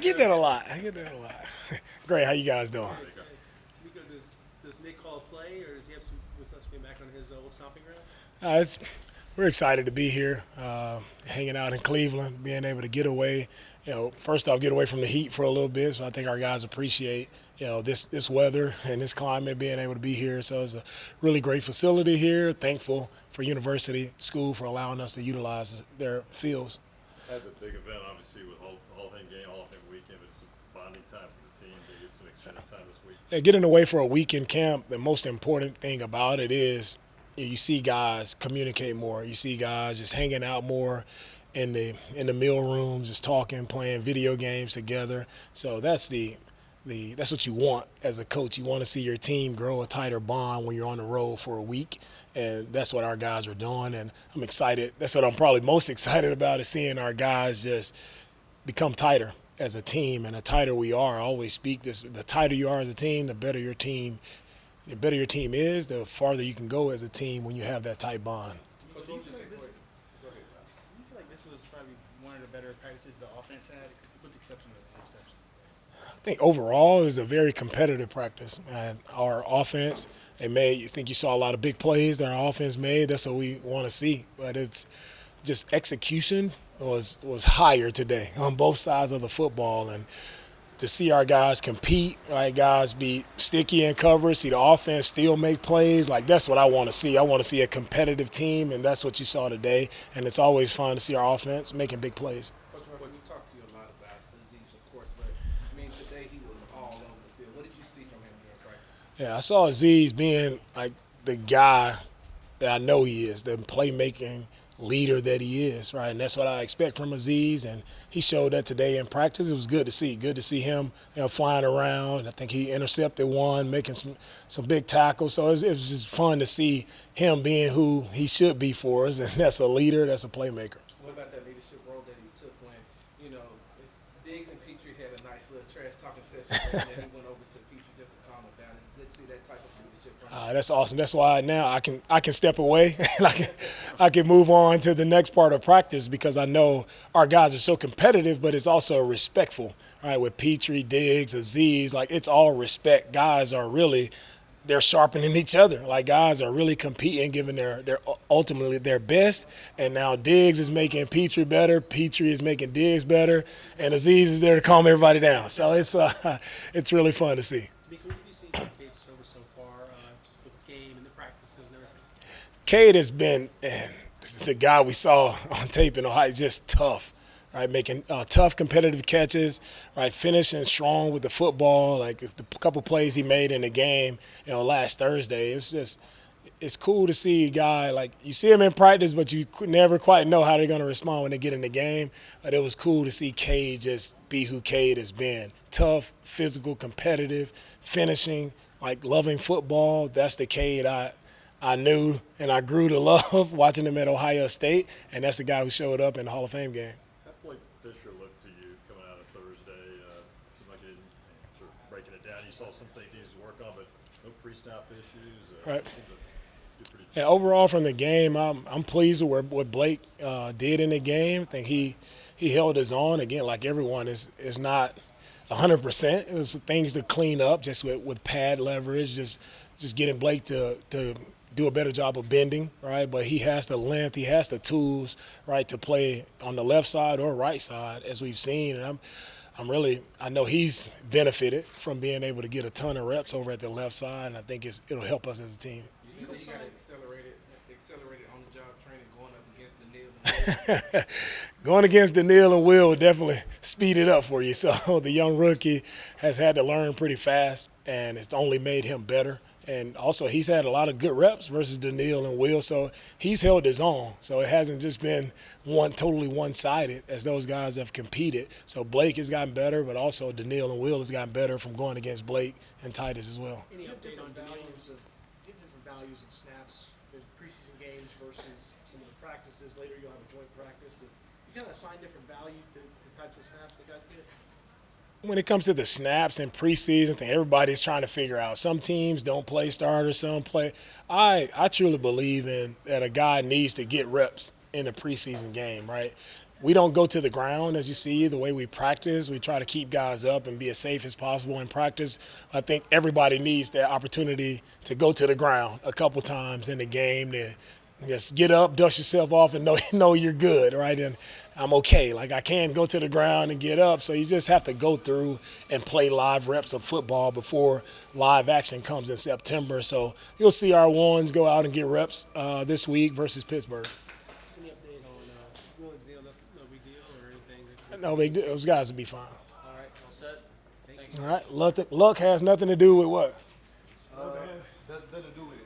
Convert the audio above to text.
get that a lot. Great. How you guys doing? DeMeco, does Nick call a play, or does he have some with us being back on his old stomping grounds? It's We're excited to be here, hanging out in Cleveland, being able to get away. First off, get away from the heat for a little bit. So I think our guys appreciate, this weather and this climate, being able to be here. So it's a really great facility here. Thankful for University School for allowing us to utilize their fields. That's a big event, obviously, with Hall of Fame game, Hall of Fame weekend, but it's a bonding time for the team to get some extended time this week. Yeah, getting away for a week in camp, the most important thing about it is you see guys communicate more. You see guys just hanging out more in the meal rooms, just talking, playing video games together. So that's that's what you want as a coach. You want to see your team grow a tighter bond when you're on the road for a week, and that's what our guys are doing. And I'm excited. That's what I'm probably most excited about, is seeing our guys just become tighter as a team. And the tighter we are, I always speak this: the tighter you are as a team, the better your team is, the farther you can go as a team when you have that tight bond. Do you feel like this was probably one of the better practices the offense had, with the exception of the interception? I think overall it was a very competitive practice. And our offense, I think you saw a lot of big plays that our offense made. That's what we want to see. But it's just execution was higher today on both sides of the football. And to see our guys compete, right, guys be sticky in coverage, see the offense still make plays, like that's what I want to see. I want to see a competitive team, and that's what you saw today. And it's always fun to see our offense making big plays. Coach Roy, we talked to you a lot about Aziz, of course, but today he was all over the field. What did you see from him during practice? Yeah, I saw Aziz being like the guy that I know he is, the playmaking leader that he is, right? And that's what I expect from Aziz, and he showed that today in practice. It was good to see. Good to see him, flying around. I think he intercepted one, making some big tackles. So it was just fun to see him being who he should be for us, and that's a leader, that's a playmaker. What about that leadership role that he took when, Diggs and Petrie had a nice little trash talking session, and then he went over to Petrie just to calm him down? It's good to see that type of leadership from him. That's awesome. That's why now I can step away and I can move on to the next part of practice, because I know our guys are so competitive, but it's also respectful. Right, with Petrie, Diggs, Aziz, like it's all respect. Guys are really, they're sharpening each other. Like guys are really competing, giving their ultimately their best. And now Diggs is making Petrie better, Petrie is making Diggs better, and Aziz is there to calm everybody down. So it's really fun to see. DeMeco, what have you seen from Kade so far, just with the game and the practices and everything? Kade has been the guy we saw on tape in Ohio, just tough, right? Making tough, competitive catches, right? Finishing strong with the football, like the couple plays he made in the game, last Thursday. It's cool to see a guy, like you see him in practice, but you never quite know how they're going to respond when they get in the game. But it was cool to see Kade just be who Kade has been. Tough, physical, competitive, finishing, like loving football. That's the Kade I knew and I grew to love watching him at Ohio State, and that's the guy who showed up in the Hall of Fame game. How Blake Fisher looked to you coming out of Thursday? Seemed like he didn't sort of breaking it down. You saw some things he needs to work on, but no pre-snap issues. Right. Seemed to do pretty Yeah, overall from the game, I'm pleased with what Blake did in the game. I think he held his own. Again, like everyone, is not 100%. It was things to clean up, just with pad leverage, just getting Blake to do a better job of bending, right? But he has the length, he has the tools, right, to play on the left side or right side, as we've seen. And I know he's benefited from being able to get a ton of reps over at the left side, and I think it'll help us as a team. You got accelerated on-the-job training going up against Daniil. Going against Daniil and Will definitely speed it up for you. So the young rookie has had to learn pretty fast, and it's only made him better. And also he's had a lot of good reps versus Daniil and Will, so he's held his own. So it hasn't just been totally one-sided as those guys have competed. So Blake has gotten better, but also Daniil and Will has gotten better from going against Blake and Titus as well. Any update on Daniil? Different values of snaps in preseason games versus some of the practices. Later you'll have a joint practice. Do you kind of assign different value to types of snaps that guys get? When it comes to the snaps and preseason, I think everybody's trying to figure out. Some teams don't play starters, some play. I truly believe in that a guy needs to get reps in a preseason game, right? we don't go to the ground, as you see, the way we practice. We try to keep guys up and be as safe as possible in practice. I think everybody needs that opportunity to go to the ground a couple times in the game to just get up, dust yourself off, and know you're good, right? And I'm okay. Like, I can't go to the ground and get up, so you just have to go through and play live reps of football before live action comes in September. So you'll see our ones go out and get reps this week versus Pittsburgh. Any update on Williams deal? No big deal or anything? No big deal. Those guys will be fine. All right, all set. Thank you. All right. Luck has nothing to do with what? Nothing to do with